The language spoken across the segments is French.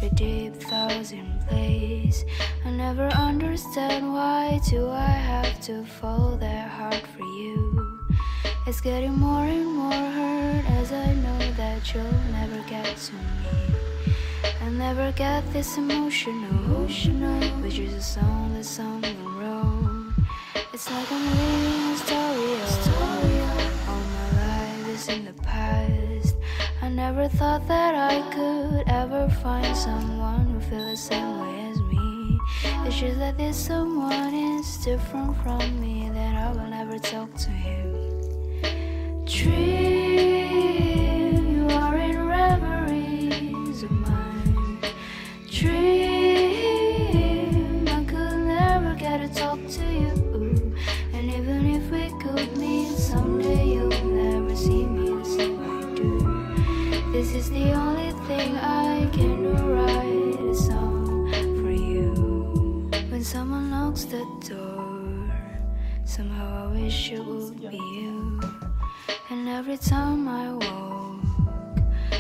a deep thousand place. I never understand why do I have to fall that hard for you. It's getting more and more hurt as I know that you'll never get to me. I'll never get this emotional, which is a song that someone wrote. It's like I'm living a story. All my life is in the past. I never thought that I could ever find someone who feels the same way as me. It's just that this someone is different from me, that I will never talk to him. Dream, you are in reveries of mine. Dream, I could never get to talk to you. And even if we could meet someday, you'll never see me the same way I do. This is the only thing I can do, write a song for you. When someone knocks the door, somehow I wish it would be you. And every time I walk,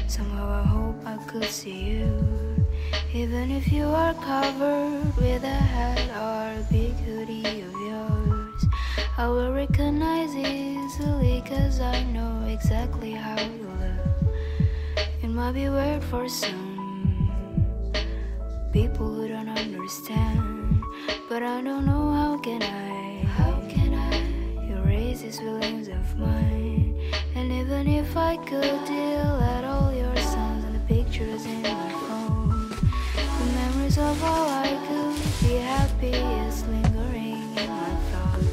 somehow I hope I could see you. Even if you are covered with a hat or a big hoodie of yours, I will recognize easily, cause I know exactly how you look. It might be weird for some people who don't understand, but I don't know how can I erase these feelings of mine. And even if I could delete all your songs and the pictures in my phone, the memories of all I could be happy is lingering in my thoughts.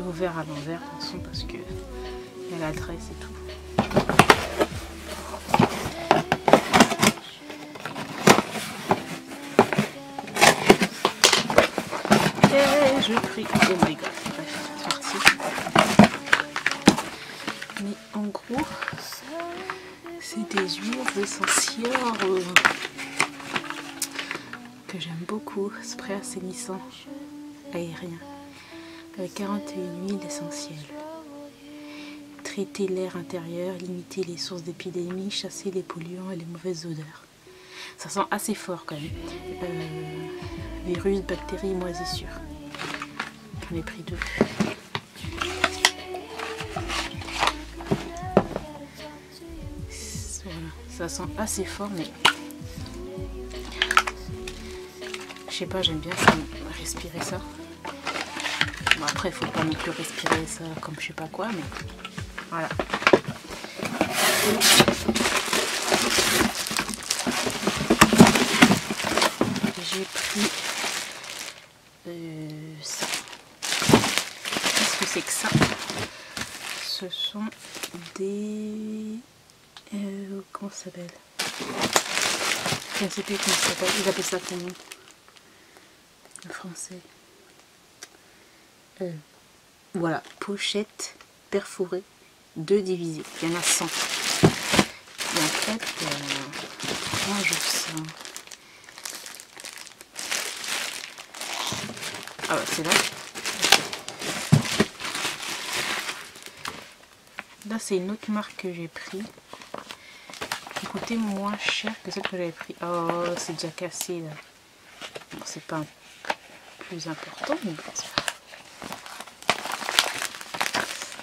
Ouvert à l'envers, attention, parce que il y a l'adresse et tout. Et je prie, oh my god, bref, c'est parti. Mais en gros, c'est des huiles essentielles que j'aime beaucoup. Spray assainissant aérien avec 41 huiles essentielles. Traiter l'air intérieur, limiter les sources d'épidémies, chasser les polluants et les mauvaises odeurs. Ça sent assez fort quand même. Virus, bactéries, moisissures. J'en ai pris 2. Voilà, ça sent assez fort, mais je sais pas, j'aime bien ça, respirer ça. Bon, après, il faut pas non plus respirer ça comme je sais pas quoi, mais voilà. J'ai pris ça. Qu'est-ce que c'est que ça? Ce sont des... comment ça s'appelle? Je ne sais plus comment ça s'appelle. Ils appellent ça comment? Le français. Voilà, pochette perforée 2 divisées. Il y en a 100. Et en fait, moi je sens. Ah bah c'est là. Là c'est une autre marque que j'ai pris. Qui coûtait moins cher que celle que j'avais pris. Oh, c'est déjà cassé là. Bon, c'est pas plus important, mais bon, c'est pas.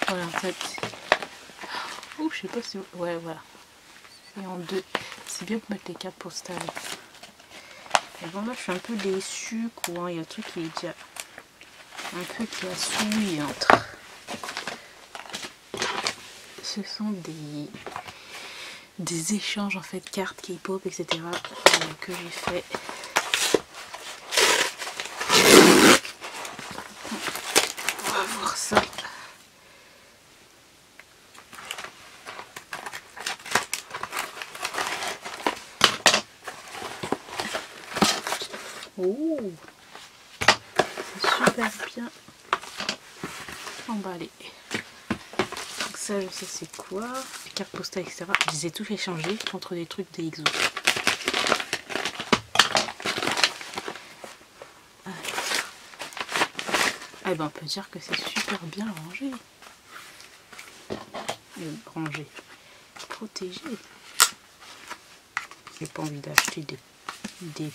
Voilà, en fait. Oh, je sais pas si. Ouais, voilà. C'est en 2. C'est bien pour mettre les cartes postales. Et bon, là, je suis un peu déçue, quoi. Il y a un truc qui est déjà. Un peu qui a souillé entre. Ce sont des échanges, en fait, cartes K-pop, etc. Que j'ai fait. On va voir ça. Oh, c'est super bien emballé. Donc Ça, je sais c'est quoi. Les cartes postales, etc. Je les ai tous échangés contre des trucs des XO. Ah ben, on peut dire que c'est super bien rangé. Rangé. Protégé. J'ai pas envie d'acheter des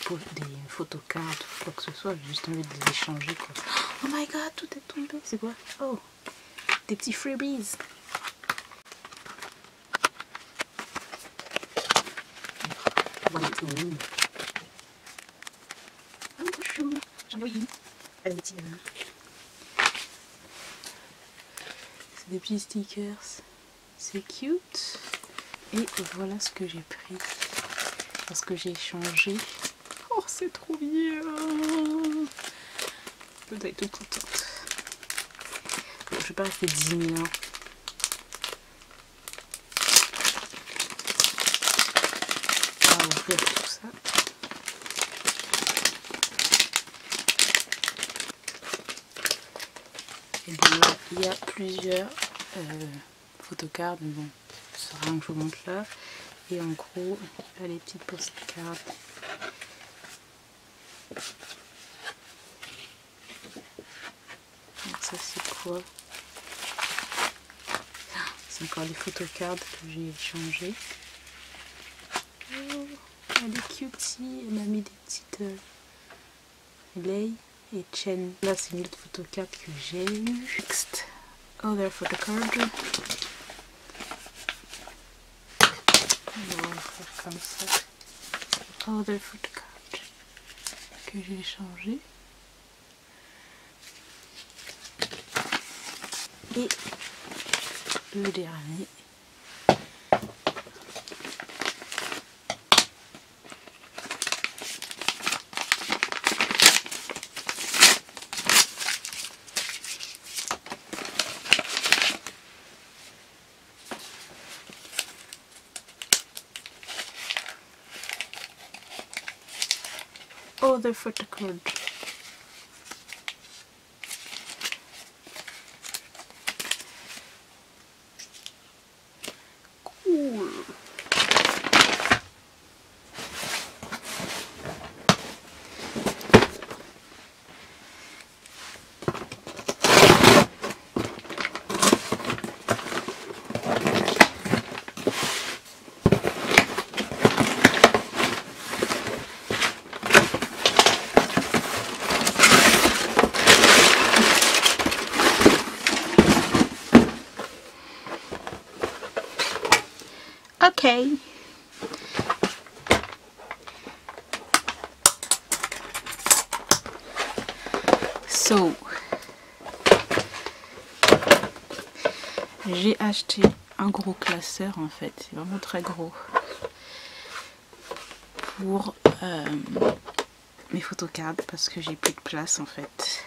photocards ou quoi que ce soit. J'ai juste envie de les échanger, quoi. Oh my god, tout est tombé. C'est quoi? Oh, des petits freebies. Voilà tout. C'est des petits stickers. C'est cute. Et voilà ce que j'ai pris. Parce que j'ai changé. Oh, c'est trop bien. Je dois être toute contente. Bon, je vais pas rester 10 000 ans. On va ouvrir tout ça. Et bien, il y a plusieurs photocards, mais bon, ce sera rien que je vous montre là. Et en gros, il y a les petites postcards. Donc ça c'est quoi? C'est encore les photocards que j'ai échangées. Oh, elle est cutie, elle m'a mis des petites Lei et Chen. Là c'est une autre photocard que j'ai eue. Next, other photocard. On va faire comme ça. Other photocard que j'ai échangé. Et le dernier. Other photocard. Cool. Okay. So, j'ai acheté un gros classeur en fait, c'est vraiment très gros, pour mes photocards parce que j'ai plus de place en fait.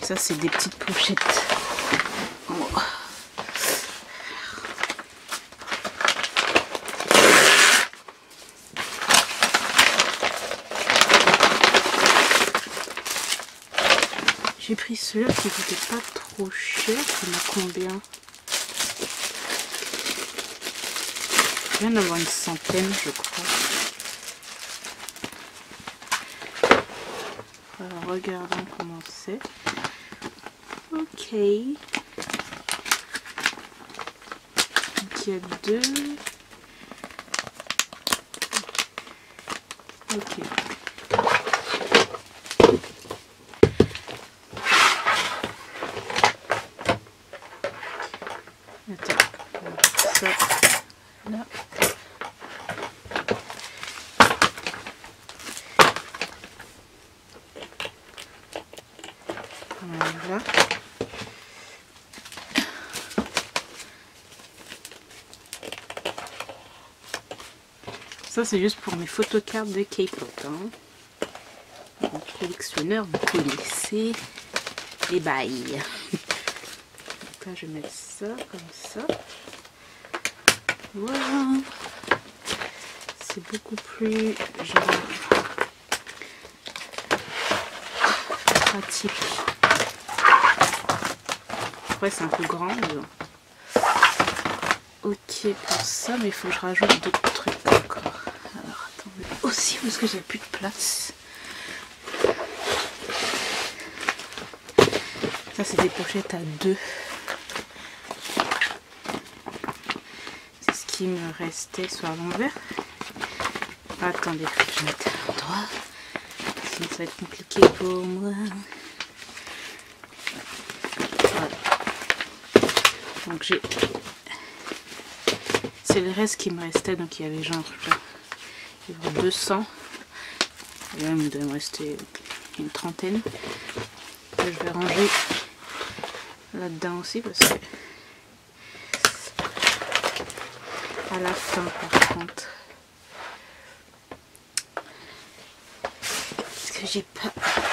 Et ça c'est des petites pochettes. Oh. J'ai pris celui-là qui n'était pas trop cher. Il m'a combien? Je viens d'avoir une centaine, je crois. Alors, regardons comment c'est. Ok. Donc, il y a deux. Ok. Ça, là. Voilà. Ça c'est juste pour mes photocards de K-pop. Hein. Mon collectionneur, vous connaissez les bails. Donc là je vais mettre ça comme ça. Voilà, c'est beaucoup plus genre pratique. Après c'est un peu grand, mais bon. Ok pour ça, mais il faut que je rajoute d'autres trucs encore. Alors attendez. Aussi parce que j'ai plus de place. Ça c'est des pochettes à 2. C'est ce qui me restait sur l'envers. Attendez, faut que je mette à l'endroit. Sinon ça va être compliqué pour moi. Voilà. Donc j'ai... C'est le reste qui me restait, donc il y avait genre 200. Et là il me doit me rester une trentaine. Là, je vais ranger là-dedans aussi parce que à la fin par contre, parce que j'ai pas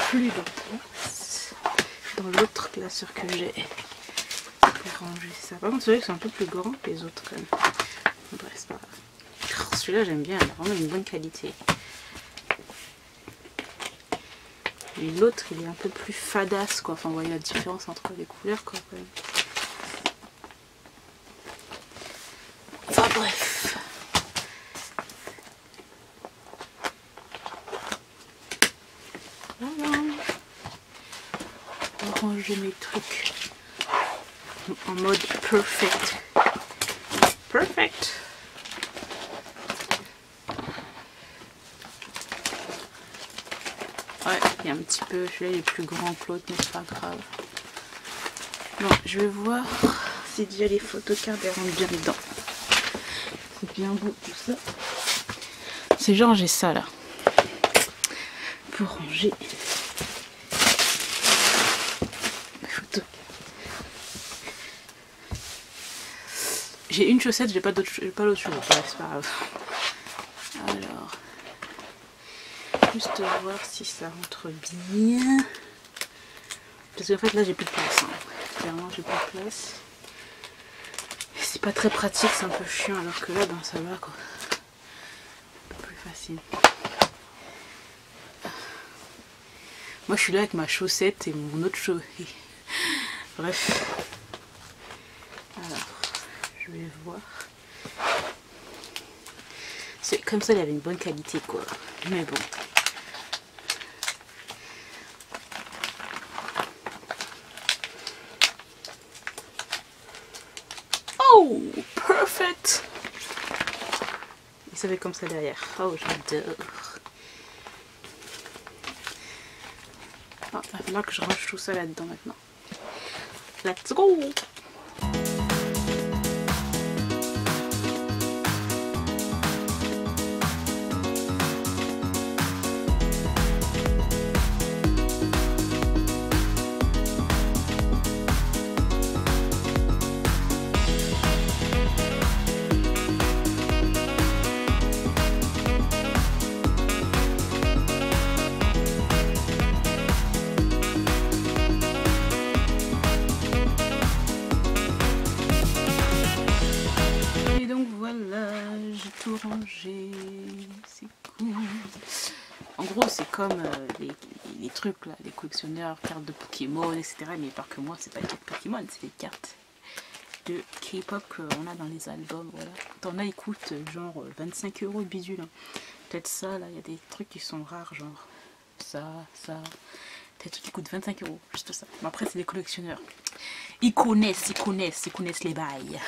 plus de place dans l'autre classeur que j'ai pour ranger ça. Par contre c'est vrai que c'est un peu plus grand que les autres quand même. Bref, c'est pas grave. Celui-là j'aime bien, il a vraiment une bonne qualité. Et l'autre il est un peu plus fadasse quoi, enfin vous voyez la différence entre les couleurs quoi quand même. Enfin bref. Voilà. On va ranger mes trucs en mode perfect. Perfect. Ouais, il y a un petit peu, celui-là il est plus grand que l'autre, mais c'est pas grave. Bon, je vais voir si déjà les photocards rentrent bien dedans. C'est bien beau tout ça. C'est genre j'ai ça là. Pour ranger les photos. J'ai une chaussette, j'ai pas l'autre chose. Ouais, c'est pas grave. Alors. Juste voir si ça rentre bien. Parce qu'en fait là j'ai plus de place. Hein. Clairement j'ai plus de place. C'est pas très pratique, c'est un peu chiant alors que là ben ça va quoi. Un peu plus facile. Moi je suis là avec ma chaussette et mon autre chaussette. Bref. Alors, je vais voir. C'est comme ça il avait une bonne qualité quoi. Mais bon. Oh, perfect. Il savait comme ça derrière. Oh, j'adore. Ah, il va falloir que je range tout ça là-dedans maintenant. Let's go. Rangé, c'est cool. En gros c'est comme les trucs là, les collectionneurs, cartes de Pokémon, etc. Mais par que moi c'est pas les cartes Pokémon, c'est les cartes de K-pop qu'on a dans les albums. Voilà. T'en as, ils coûtent genre 25 € le bidule. Hein. Peut-être ça là, il y a des trucs qui sont rares, genre ça, peut-être qui coûtent 25 €, juste ça. Mais après c'est des collectionneurs. Ils connaissent les bails.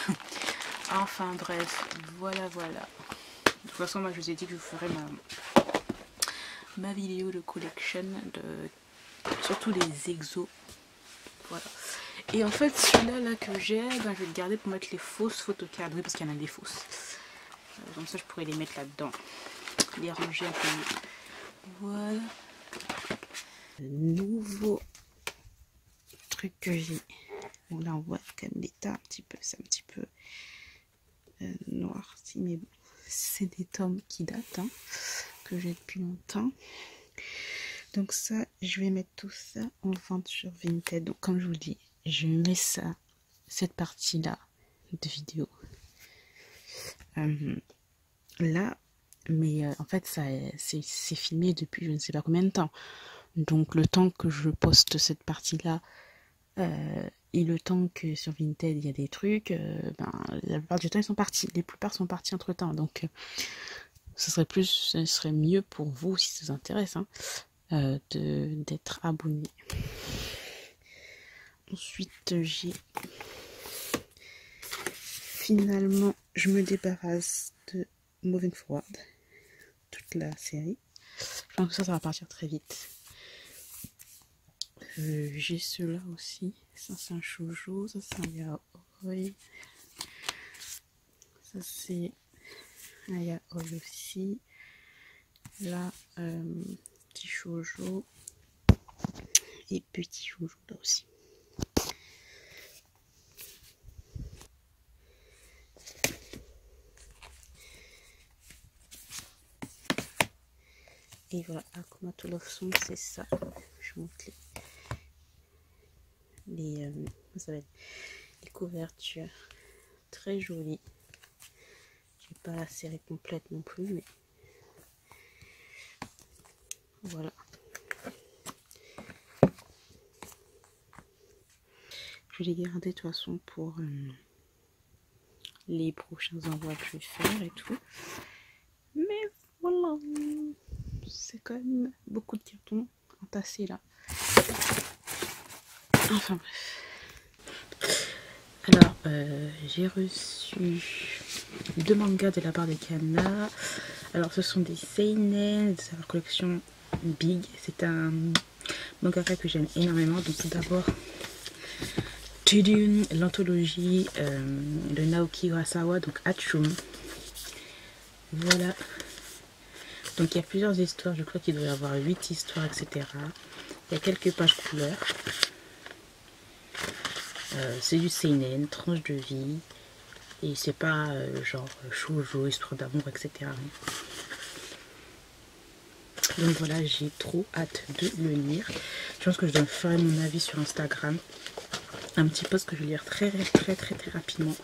Enfin bref, voilà. De toute façon, moi je vous ai dit que je ferai ma vidéo de collection de surtout les exos. Voilà. Et en fait, celui-là là, que j'ai, ben, je vais le garder pour mettre les fausses photocards. Oui, parce qu'il y en a des fausses. Comme ça, je pourrais les mettre là-dedans. Les ranger un peu mieux. Voilà. Le nouveau truc que j'ai. Bon, là, on voit quand même l'état un petit peu. C'est un petit peu noir. Si, mais bon. C'est des tomes qui datent, hein, que j'ai depuis longtemps. Donc ça, je vais mettre tout ça en vente sur Vinted. Donc comme je vous le dis, je mets ça, cette partie-là de vidéo là. Mais en fait, ça c'est filmé depuis je ne sais pas combien de temps. Donc le temps que je poste cette partie-là et le temps que sur Vinted il y a des trucs, la plupart du temps ils sont partis. Les plupart sont partis entre temps. Donc ce serait mieux pour vous si ça vous intéresse d'être abonné. Ensuite finalement je me débarrasse de Moving Forward, toute la série. Je pense que ça va partir très vite. J'ai ceux-là aussi. Ça c'est un shoujo, ça c'est un yaoi. Ça c'est un yaoi aussi. Là, petit shoujo. Et petit shoujo là aussi. Et voilà, Akuma to Love Song, c'est ça. Je vous montre les couvertures. Très jolies. J'ai pas la série complète non plus, mais voilà. Je vais les garder de toute façon pour les prochains envois que je vais faire et tout. Mais voilà. C'est quand même beaucoup de cartons entassés là. Enfin bref. Alors, j'ai reçu 2 mangas de la part de Kana. Alors, ce sont des seinen de la collection Big. C'est un mangaka que j'aime énormément. Donc, tout d'abord, Tudun, l'anthologie de Naoki Urasawa, donc Hatchum. Voilà. Donc il y a plusieurs histoires, je crois qu'il doit y avoir 8 histoires, etc. Il y a quelques pages couleurs. C'est du seinen, tranche de vie. Et c'est pas genre shoujo, histoire d'amour, etc. Donc voilà, j'ai trop hâte de le lire. Je pense que je ferai mon avis sur Instagram. Un petit post que je vais lire très rapidement.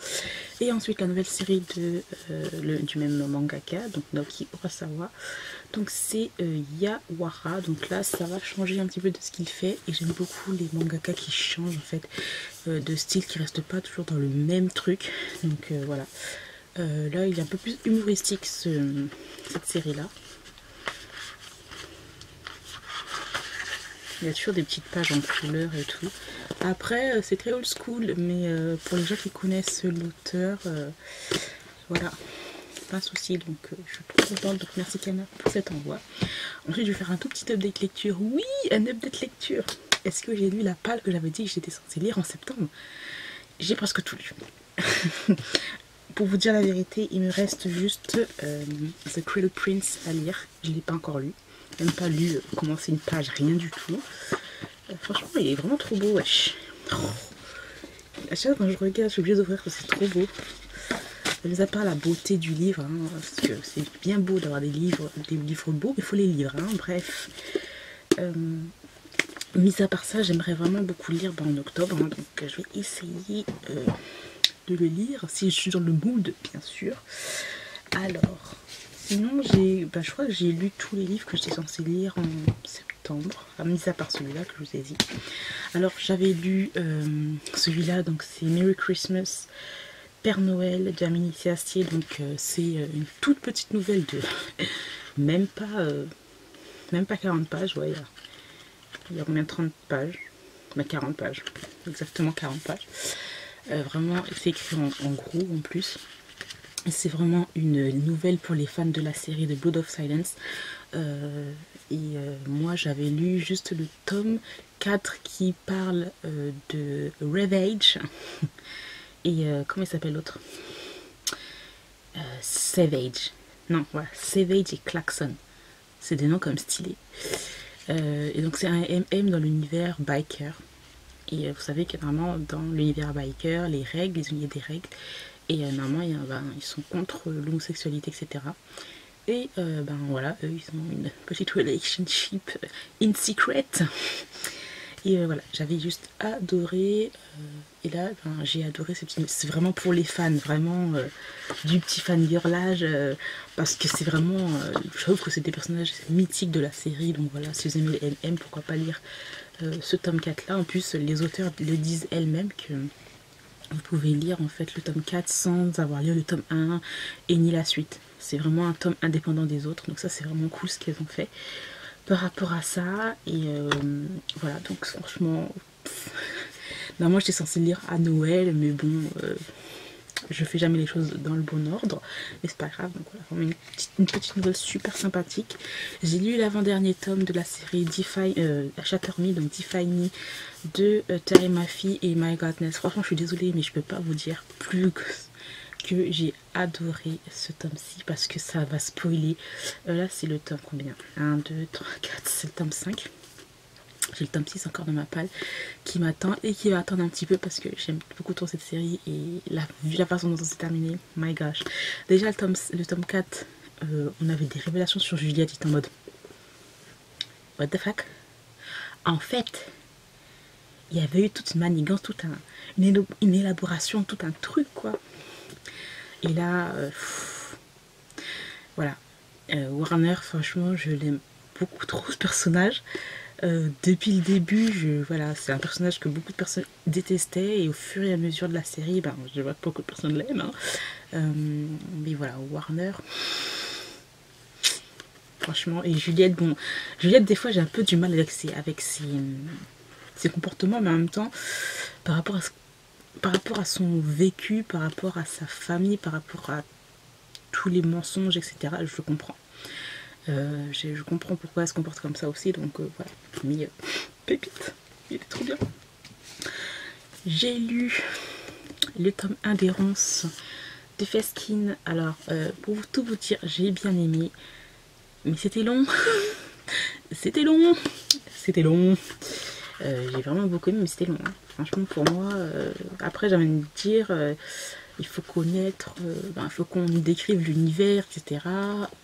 Et ensuite la nouvelle série du même mangaka, donc Naoki Urasawa. Donc c'est Yawara. Donc là ça va changer un petit peu de ce qu'il fait. Et j'aime beaucoup les mangaka qui changent en fait de style, qui restent pas toujours dans le même truc. Donc voilà. Là il est un peu plus humoristique cette série là. Il y a toujours des petites pages en couleur et tout. Après, c'est très old school, mais pour les gens qui connaissent l'auteur, voilà, pas un souci. Donc, je suis trop contente. Donc, merci Kana pour cet envoi. Ensuite, je vais faire un tout petit update lecture. Oui, un update lecture. Est-ce que j'ai lu la palle que j'avais dit que j'étais censée lire en septembre? J'ai presque tout lu. Pour vous dire la vérité, il me reste juste The Cradle Prince à lire. Je ne l'ai pas encore lu. Même pas lu, commencer une page, rien du tout. Franchement, il est vraiment trop beau, wesh. Oh. À chaque fois quand je regarde, je suis obligée d'ouvrir parce que c'est trop beau. Mais à part la beauté du livre, parce que c'est bien beau d'avoir des livres beaux, mais il faut les lire, bref. Mis à part ça, j'aimerais vraiment beaucoup lire en octobre, donc je vais essayer de le lire, si je suis dans le mood, bien sûr. Alors, sinon, je crois que j'ai lu tous les livres que j'étais censée lire en septembre, mis à part celui-là que je vous ai dit. Alors, j'avais lu celui-là, donc c'est Merry Christmas, Père Noël de Amélie Astier. Donc, c'est une toute petite nouvelle de même pas 40 pages, ouais, il y a combien, 30 pages, 40 pages, exactement 40 pages. Vraiment, c'est écrit en gros en plus. C'est vraiment une nouvelle pour les fans de la série de Blood of Silence. Moi, j'avais lu juste le tome 4 qui parle de Ravage. Et comment il s'appelle l'autre, Savage. Non, voilà, Savage et Klaxon. C'est des noms comme stylés. Et donc, c'est un MM dans l'univers biker. Et vous savez que normalement, dans l'univers biker, les règles, il y a des règles. Et normalement, ils sont contre l'homosexualité, etc. Et voilà, eux, ils ont une petite relationship in secret. Et voilà, j'avais juste adoré. Et là, ben, j'ai adoré ce petit... C'est vraiment pour les fans, vraiment du petit fangirlage. Parce que c'est vraiment... je trouve que c'est des personnages mythiques de la série. Donc voilà, si vous aimez les MM, pourquoi pas lire ce tome 4 là. En plus, les auteurs le disent elles-mêmes que vous pouvez lire en fait le tome 4 sans avoir lu le tome 1 et ni la suite. C'est vraiment un tome indépendant des autres. Donc ça, c'est vraiment cool ce qu'elles ont fait par rapport à ça. Et voilà, donc franchement, normalement j'étais censée lire à Noël, mais bon, je fais jamais les choses dans le bon ordre, mais c'est pas grave. Donc voilà, vraiment une petite nouvelle super sympathique. J'ai lu l'avant-dernier tome de la série Shatter Me, donc Defy Me de Terry Maffie et My Godness. Franchement, je suis désolée, mais je peux pas vous dire plus que j'ai adoré ce tome-ci parce que ça va spoiler. Là, c'est le tome combien? 1, 2, 3, 4, c'est le tome 5. J'ai le tome 6 encore dans ma palle qui m'attend et qui va attendre un petit peu parce que j'aime beaucoup trop cette série et vu la façon dont ça s'est terminé, my gosh. Déjà, le tome 4, on avait des révélations sur Juliette, il était en mode what the fuck? En fait, il y avait eu toute une manigance, une élaboration, tout un truc, quoi. Et là, voilà. Warner, franchement, je l'aime beaucoup trop, ce personnage. Depuis le début, voilà, c'est un personnage que beaucoup de personnes détestaient. Et au fur et à mesure de la série, ben, je vois que beaucoup de personnes l'aiment. Hein. Mais voilà, Warner... Franchement, et Juliette, bon... Juliette, des fois, j'ai un peu du mal avec ses comportements, mais en même temps, par rapport à son vécu, par rapport à sa famille, par rapport à tous les mensonges, etc., je le comprends. Je comprends pourquoi elle se comporte comme ça aussi, donc voilà. Mais pépite, il est trop bien. J'ai lu le tome 1 d'Errance de Feskin. Alors, pour tout vous dire, j'ai bien aimé, mais c'était long. C'était long. J'ai vraiment beaucoup aimé, mais c'était long. Hein. Franchement, pour moi, après, j'ai envie de dire, il faut connaître, il faut qu'on décrive l'univers, etc.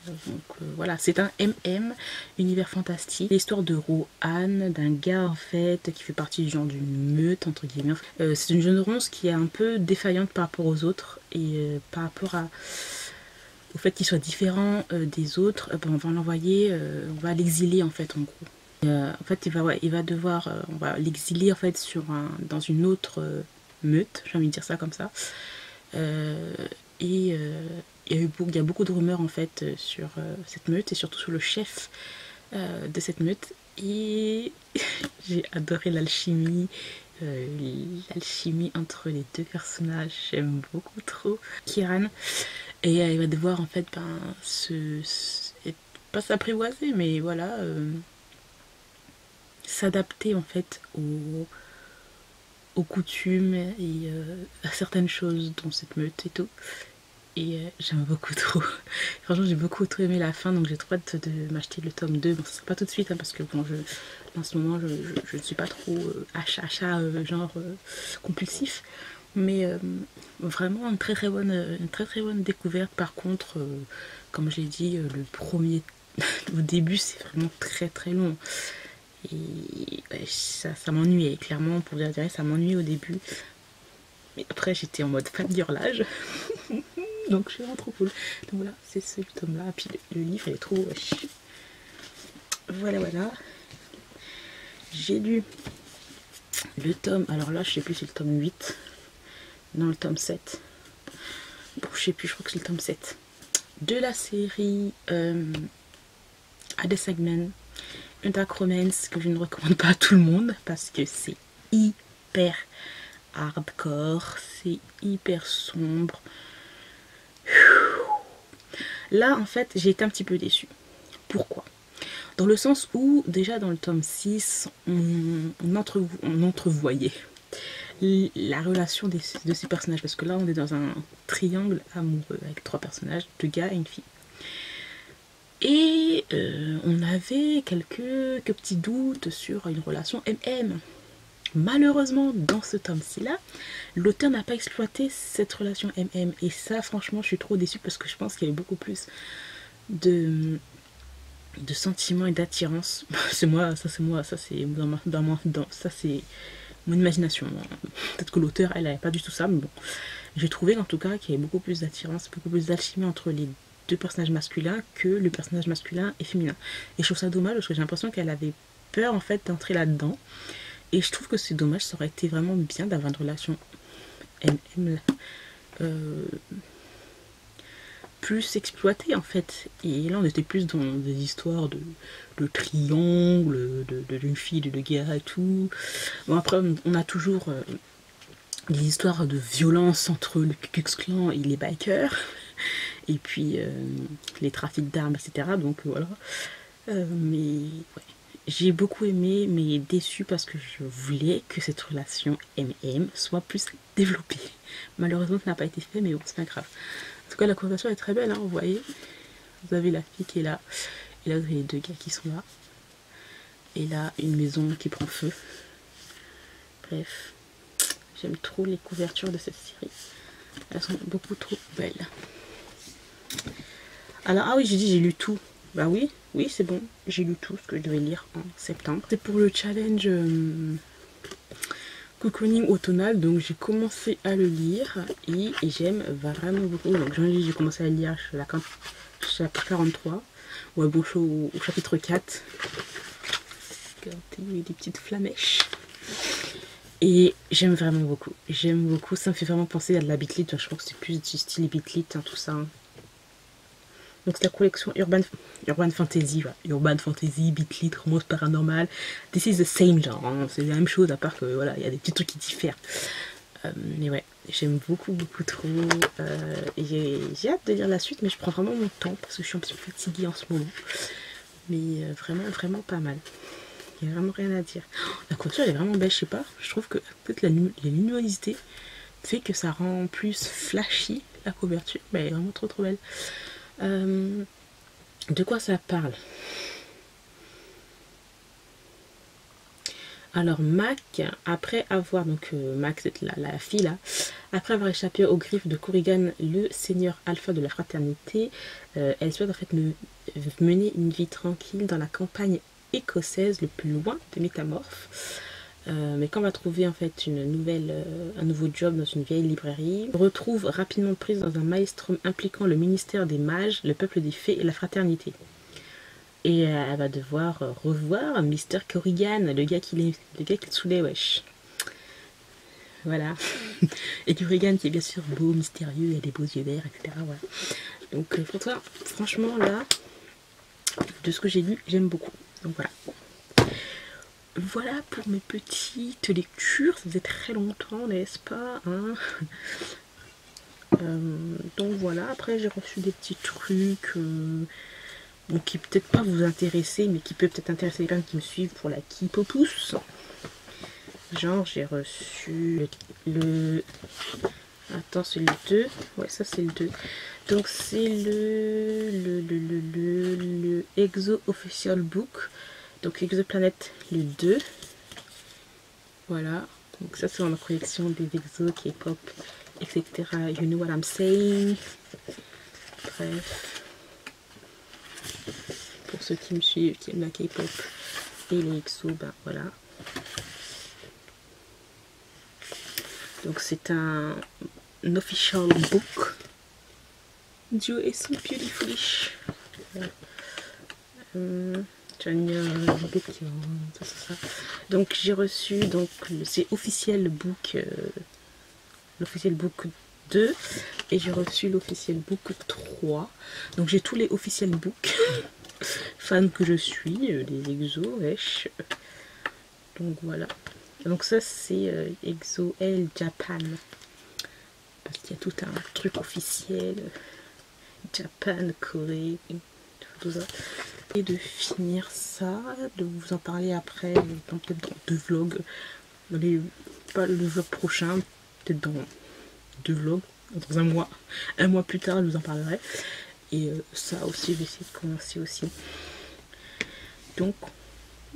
Donc voilà, c'est un MM, univers fantastique. L'histoire de Rohan, d'un gars en fait qui fait partie du genre d'une meute, entre guillemets. C'est une jeune ronce qui est un peu défaillante par rapport aux autres et par rapport au fait qu'il soit différent des autres, on va l'envoyer, on va l'exiler en fait en gros. En fait il va devoir, on va l'exiler en fait dans une autre meute, j'ai envie de dire ça comme ça. Il y a beaucoup de rumeurs en fait sur cette meute et surtout sur le chef de cette meute. Et j'ai adoré l'alchimie. L'alchimie entre les deux personnages, j'aime beaucoup trop Kiran. Et il va devoir en fait pas s'apprivoiser, mais voilà, s'adapter en fait aux coutumes et à certaines choses dans cette meute et tout. Et j'aime beaucoup trop. Franchement, j'ai beaucoup trop aimé la fin, donc j'ai trop hâte de m'acheter le tome 2. Bon, ça sera pas tout de suite, hein, parce que bon, en ce moment, je ne suis pas trop achat compulsif. Mais vraiment une très très bonne découverte. Par contre, comme je l'ai dit, le premier au début, c'est vraiment très très long. Et ouais, ça m'ennuyait, clairement, pour dire ça m'ennuyait au début. Mais après, j'étais en mode fangirlage. Donc, je suis vraiment trop cool. Donc voilà, c'est ce tome-là. Puis le livre, il est trop... Voilà. J'ai lu le tome... Alors là, je sais plus si c'est le tome 8. Non, le tome 7. Bon, je sais plus, je crois que c'est le tome 7. De la série Hades Eggman, une dark romance que je ne recommande pas à tout le monde parce que c'est hyper hardcore, c'est hyper sombre. Là, en fait, j'ai été un petit peu déçue. Pourquoi? Dans le sens où, déjà dans le tome 6, on entrevoyait la relation de ces personnages. Parce que là, on est dans un triangle amoureux avec 3 personnages, 2 gars et une fille. Et on avait quelques petits doutes sur une relation MM. Malheureusement, dans ce tome-ci là, l'auteur n'a pas exploité cette relation MM. Et ça, franchement, je suis trop déçue parce que je pense qu'il y avait beaucoup plus de de sentiments et d'attirance. C'est moi, ça c'est moi, ça c'est ça c'est mon imagination. Peut-être que l'auteur, elle n'avait pas du tout ça, mais bon. J'ai trouvé en tout cas qu'il y avait beaucoup plus d'attirance, beaucoup plus d'alchimie entre les deux personnages masculins que le personnage masculin et féminin. Et je trouve ça dommage parce que j'ai l'impression qu'elle avait peur en fait d'entrer là-dedans. Et je trouve que c'est dommage, ça aurait été vraiment bien d'avoir une relation MM plus exploitée en fait. Et là on était plus dans des histoires de triangle, d'une fille, de gars et tout. Bon après on a toujours des histoires de violence entre le Ku Klux Klan et les bikers. Et puis les trafics d'armes, etc. Donc voilà. Mais ouais. J'ai beaucoup aimé, mais déçu parce que je voulais que cette relation MM soit plus développée. Malheureusement, ça n'a pas été fait, mais bon, c'est pas grave. En tout cas, la couverture est très belle, hein, vous voyez. Vous avez la fille qui est là, et là, vous avez les deux gars qui sont là. Et là, une maison qui prend feu. Bref, j'aime trop les couvertures de cette série. Elles sont beaucoup trop belles. Alors, ah oui, j'ai dit, j'ai lu tout. Bah oui, c'est bon. J'ai lu tout ce que je devais lire en septembre. C'est pour le challenge cocooning automnal. Donc j'ai commencé à le lire et j'aime vraiment beaucoup. Donc j'ai commencé à lire chapitre 43. Ouais, bon, je suis au chapitre 4. Regardez, il y a des petites flamèches. Et j'aime vraiment beaucoup. J'aime beaucoup. Ça me fait vraiment penser à de la Beat Lit. Je crois que c'est plus du style Beat Lit, hein, tout ça. Hein. Donc c'est la collection Urban Fantasy, voilà. Urban Fantasy, Beat Lit, romance paranormal. This is the same genre, hein. C'est la même chose à part que voilà, il y a des petits trucs qui diffèrent. Mais ouais, j'aime beaucoup trop. Et j'ai hâte de lire la suite, mais je prends vraiment mon temps parce que je suis un petit peu fatiguée en ce moment. Mais vraiment pas mal. Il n'y a vraiment rien à dire. La couverture est vraiment belle, je sais pas. Je trouve que peut-être la luminosité fait que ça rend plus flashy la couverture. Mais elle est vraiment trop belle. De quoi ça parle? Alors Mac, après avoir, donc Mac c'est la fille là, après avoir échappé aux griffes de Corrigan, le seigneur alpha de la fraternité, elle souhaite en fait mener une vie tranquille dans la campagne écossaise le plus loin de Métamorphe. Mais quand on va trouver en fait un nouveau job dans une vieille librairie, on retrouve rapidement prise dans un maelstrom impliquant le ministère des mages, le peuple des fées et la fraternité. Et elle va devoir revoir Mr. Corrigan, le gars qui le saoulait, wesh. Voilà. Et Corrigan qui est bien sûr beau, mystérieux, il a des beaux yeux verts, etc. Voilà. Donc pour toi, franchement là, de ce que j'ai lu, j'aime beaucoup. Donc voilà. Voilà pour mes petites lectures, ça faisait très longtemps, n'est-ce pas, hein. Donc voilà, après j'ai reçu des petits trucs bon, qui peut-être pas vous intéresser, mais qui peut peut-être intéresser les gens qui me suivent pour la Kipopousse. Genre j'ai reçu le... Attends, c'est le 2. Ouais, ça c'est le 2. Donc c'est le Exo Official Book. Donc Exoplanet le 2. Voilà. Donc ça c'est dans ma collection des exos, K-pop, etc. You know what I'm saying. Bref. Pour ceux qui me suivent, qui aiment la K-pop et les exos, ben voilà. Donc c'est un official book. Joe is so beautiful. Donc j'ai reçu, donc c'est officiel book, l'officiel book 2 et j'ai reçu l'officiel book 3. Donc j'ai tous les officiel books fan que je suis, les exos, wesh. Donc voilà. Donc ça c'est Exo L Japan. Parce qu'il y a tout un truc officiel. Japan, Corée, tout ça. Et de finir ça, de vous en parler après, peut-être dans 2 vlogs. Pas le vlog prochain, peut-être dans 2 vlogs, dans un mois plus tard, je vous en parlerai. Et ça aussi, je vais essayer de commencer aussi. Donc,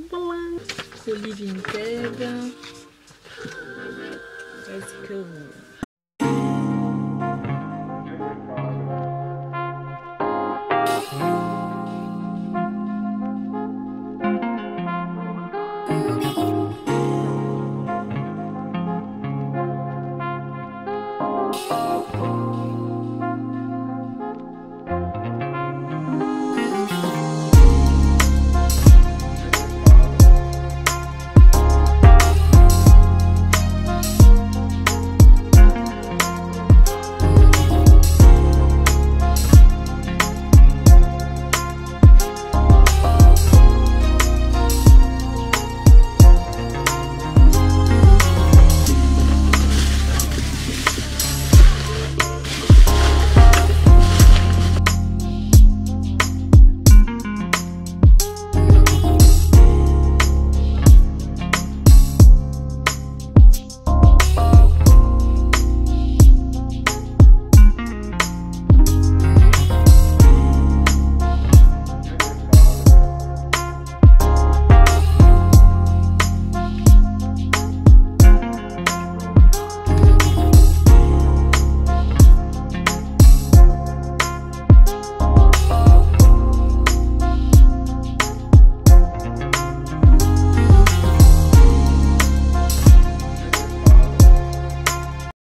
voilà. So living bed. Let's go.